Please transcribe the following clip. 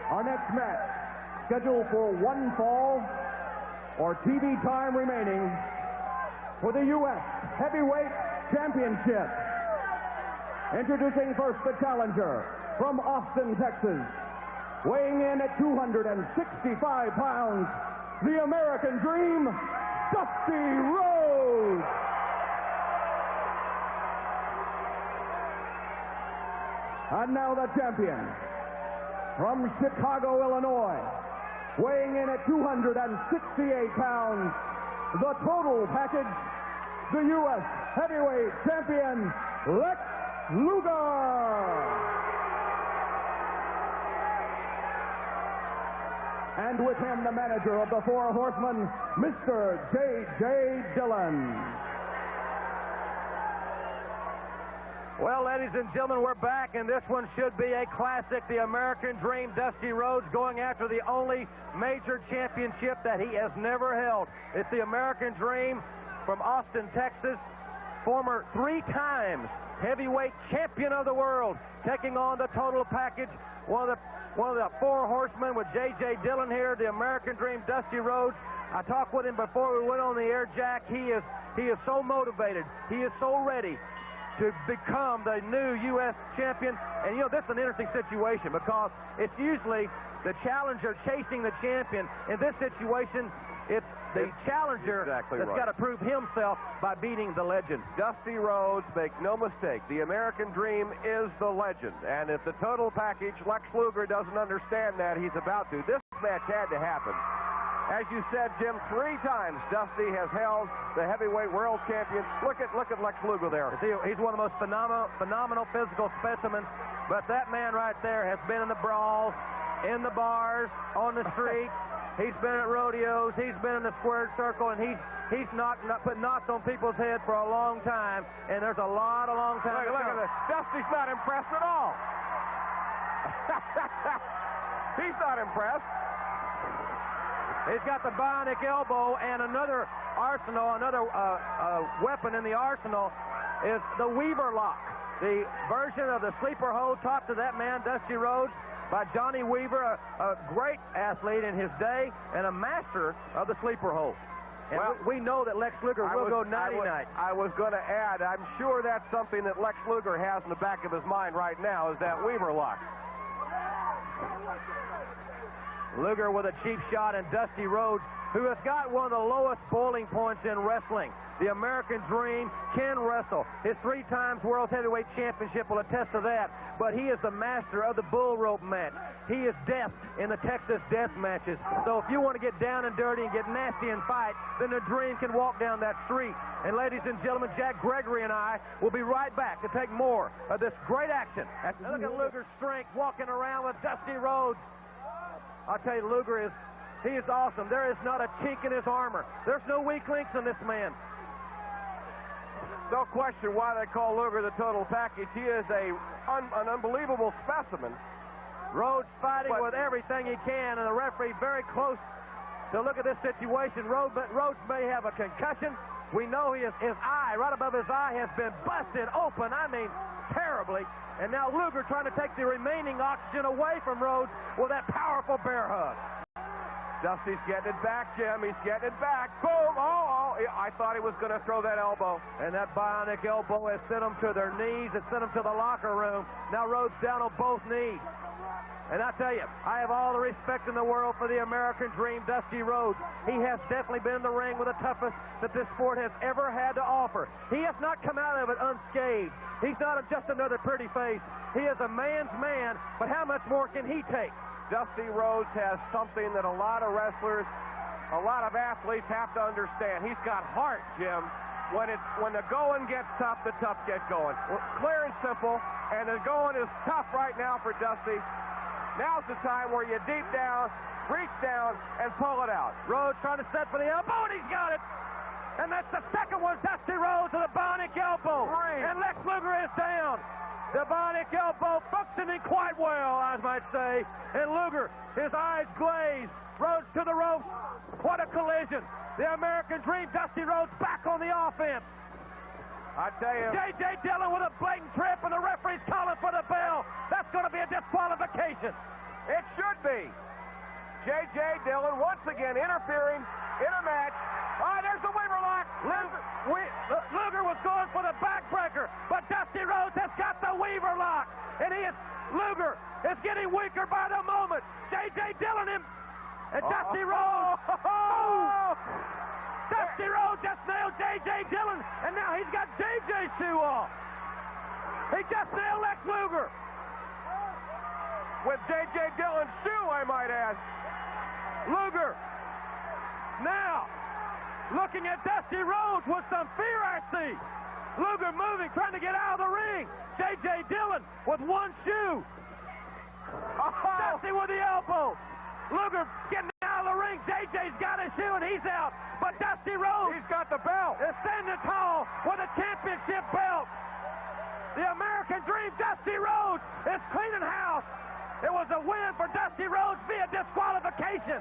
Our next match, scheduled for one fall or TV time remaining for the U.S. Heavyweight Championship. Introducing first the challenger from Austin, Texas, weighing in at 265 pounds, the American Dream, Dusty Rhodes. And now the champion from Chicago, Illinois, weighing in at 268 pounds, the total package, the U.S. Heavyweight Champion, Lex Luger. And with him, the manager of the Four Horsemen, Mr. J.J. Dillon. Well, ladies and gentlemen, we're back, and this one should be a classic. The American Dream, Dusty Rhodes, going after the only major championship that he has never held. It's the American Dream from Austin, Texas, former 3 times heavyweight champion of the world, taking on the total package, one of the Four Horsemen with J.J. Dillon here, the American Dream, Dusty Rhodes. I talked with him before we went on the air, Jack. He is so motivated. He is so ready to become the new U.S. champion. And, you know, this is an interesting situation because it's usually the challenger chasing the champion. In this situation, it's the challenger that's got to prove himself by beating the legend. Dusty Rhodes, make no mistake, the American Dream is the legend. And if the total package, Lex Luger doesn't understand that, he's about to. This match had to happen. As you said, Jim, 3 times Dusty has held the heavyweight world champion. Look at Lex Luger there. He's one of the most phenomenal physical specimens. But that man right there has been in the brawls, in the bars, on the streets. He's been at rodeos. He's been in the squared circle, and he's put knots on people's head for a long time. And there's a long time. Look at this. Dusty's not impressed at all. He's not impressed. He's got the bionic elbow, and another weapon in the arsenal is the Weaver lock, the version of the sleeper hold taught to that man, Dusty Rhodes, by Johnny Weaver, a great athlete in his day and a master of the sleeper hold. And well, we know that Lex Luger will go nighty-night. I was going to add, I'm sure that's something that Lex Luger has in the back of his mind right now, is that Weaver lock. Luger with a cheap shot, and Dusty Rhodes, who has got one of the lowest boiling points in wrestling. The American Dream can wrestle. His 3 times World Heavyweight Championship will attest to that, but he is the master of the bull rope match. He is death in the Texas death matches. So if you want to get down and dirty and get nasty and fight, then the Dream can walk down that street. And ladies and gentlemen, Jack Gregory and I will be right back to take more of this great action. Look at Luger's strength walking around with Dusty Rhodes. I'll tell you, Luger he is awesome. There is not a chink in his armor. There's no weak links in this man. No question why they call Luger the total package. He is an unbelievable specimen. Rhodes fighting with everything he can, and the referee very close to look at this situation. Rhodes may have a concussion. We know his eye, right above his eye, has been busted open. I mean, terribly. And now Luger trying to take the remaining oxygen away from Rhodes with that powerful bear hug. Dusty's getting it back, Jim. He's getting it back. Boom! Oh, I thought he was going to throw that elbow. And that bionic elbow has sent them to their knees. It sent them to the locker room. Now Rhodes down on both knees. And I tell you, I have all the respect in the world for the American Dream, Dusty Rhodes. He has definitely been in the ring with the toughest that this sport has ever had to offer. He has not come out of it unscathed. He's not just another pretty face. He is a man's man, but how much more can he take? Dusty Rhodes has something that a lot of wrestlers, a lot of athletes have to understand. He's got heart, Jim. When the going gets tough, the tough get going. Clear and simple, and the going is tough right now for Dusty. Now's the time where you deep down, reach down, and pull it out. Rhodes trying to set for the elbow, and he's got it. And that's the second one, Dusty Rhodes with a bionic elbow. And Lex Luger is down. The bionic elbow functioning quite well, I might say. And Luger, his eyes glazed. Rhodes to the ropes. What a collision. The American Dream, Dusty Rhodes back on the offense. I tell you. J.J. Dillon with a blatant trip, and the referee's calling for the bell. That's going to be a disqualification. It should be. J.J. Dillon once again interfering in a match. Oh, there's the Weaver lock. Luger was going for the backbreaker, but Dusty Rhodes has got the Weaver lock. And Luger is getting weaker by the moment. J.J. Dillon and Dusty Rhodes. Dusty Rhodes just nailed J.J. Dillon, and now he's got J.J.'s shoe off. He just nailed Lex Luger. With J.J. Dillon's shoe, I might add. Luger now looking at Dusty Rhodes with some fear, I see. Luger moving, trying to get out of the ring. J.J. Dillon with one shoe. Dusty with the elbow. Luger getting out of the ring. J.J.'s got his shoe, and he's out. But Dusty Rhodes, he's got the belt, is standing tall with a championship belt. The American Dream, Dusty Rhodes, is cleaning house. It was a win for Dusty Rhodes via disqualification.